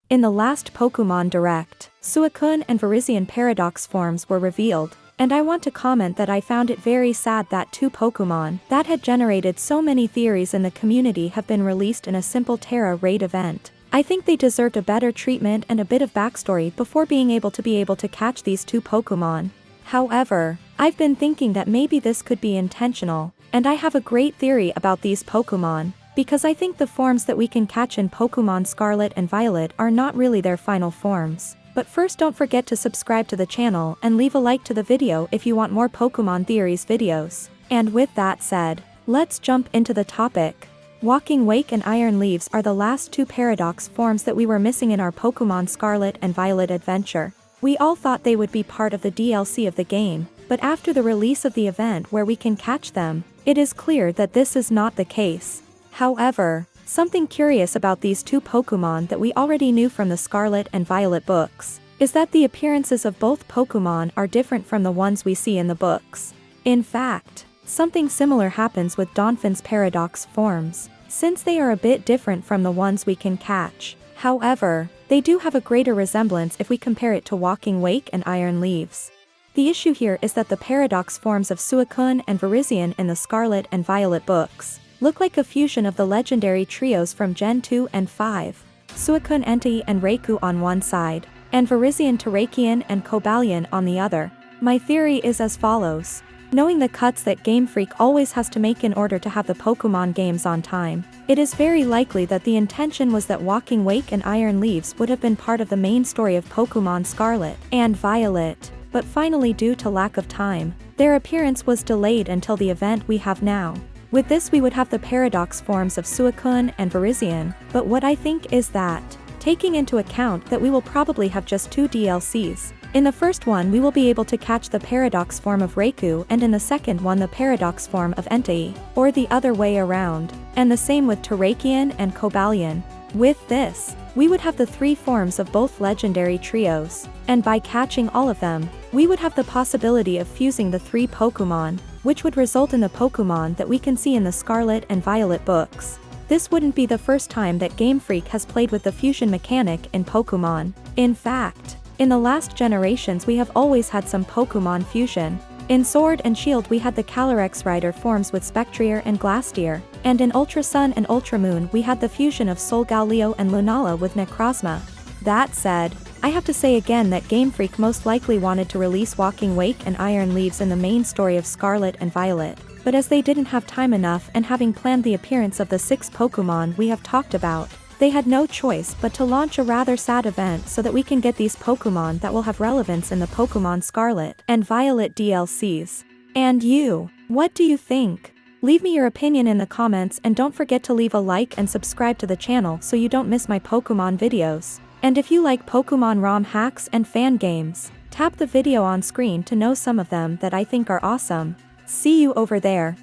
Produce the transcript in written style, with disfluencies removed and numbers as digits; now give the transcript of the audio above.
In the last Pokemon Direct, Suicune and Virizion Paradox forms were revealed, and I want to comment that I found it very sad that two Pokemon that had generated so many theories in the community have been released in a simple Terra raid event. I think they deserved a better treatment and a bit of backstory before being able to catch these two Pokemon. However, I've been thinking that maybe this could be intentional, and I have a great theory about these Pokemon, because I think the forms that we can catch in Pokemon Scarlet and Violet are not really their final forms. But first, don't forget to subscribe to the channel and leave a like to the video if you want more Pokemon Theories videos. And with that said, let's jump into the topic. Walking Wake and Iron Leaves are the last two Paradox forms that we were missing in our Pokemon Scarlet and Violet adventure. We all thought they would be part of the DLC of the game, but after the release of the event where we can catch them, it is clear that this is not the case. However, something curious about these two Pokemon that we already knew from the Scarlet and Violet books is that the appearances of both Pokemon are different from the ones we see in the books. In fact, something similar happens with Donphin's Paradox forms, since they are a bit different from the ones we can catch. However, they do have a greater resemblance if we compare it to Walking Wake and Iron Leaves. The issue here is that the Paradox forms of Suicune and Virizion in the Scarlet and Violet books look like a fusion of the legendary trios from Gen 2 and 5. Suicune Entei and Raikou on one side, and Virizion Terrakion and Cobalion on the other. My theory is as follows. Knowing the cuts that Game Freak always has to make in order to have the Pokemon games on time, it is very likely that the intention was that Walking Wake and Iron Leaves would have been part of the main story of Pokemon Scarlet and Violet, but finally due to lack of time, their appearance was delayed until the event we have now. With this we would have the Paradox forms of Suicune and Virizion, but what I think is that, taking into account that we will probably have just two DLCs, in the first one we will be able to catch the Paradox form of Raikou and in the second one the Paradox form of Entei, or the other way around, and the same with Terrakion and Cobalion. With this, we would have the three forms of both legendary trios, and by catching all of them, we would have the possibility of fusing the three Pokemon, which would result in the Pokemon that we can see in the Scarlet and Violet books. This wouldn't be the first time that Game Freak has played with the fusion mechanic in Pokemon. In fact, in the last generations we have always had some Pokemon fusion. In Sword and Shield we had the Calyrex Rider forms with Spectrier and Glastier, and in Ultra Sun and Ultra Moon we had the fusion of Solgaleo and Lunala with Necrozma. That said, I have to say again that Game Freak most likely wanted to release Walking Wake and Iron Leaves in the main story of Scarlet and Violet, but as they didn't have time enough and having planned the appearance of the 6 Pokemon we have talked about, they had no choice but to launch a rather sad event so that we can get these Pokemon that will have relevance in the Pokemon Scarlet and Violet DLCs. And you, what do you think? Leave me your opinion in the comments and don't forget to leave a like and subscribe to the channel so you don't miss my Pokemon videos. And if you like Pokemon ROM hacks and fan games, tap the video on screen to know some of them that I think are awesome. See you over there.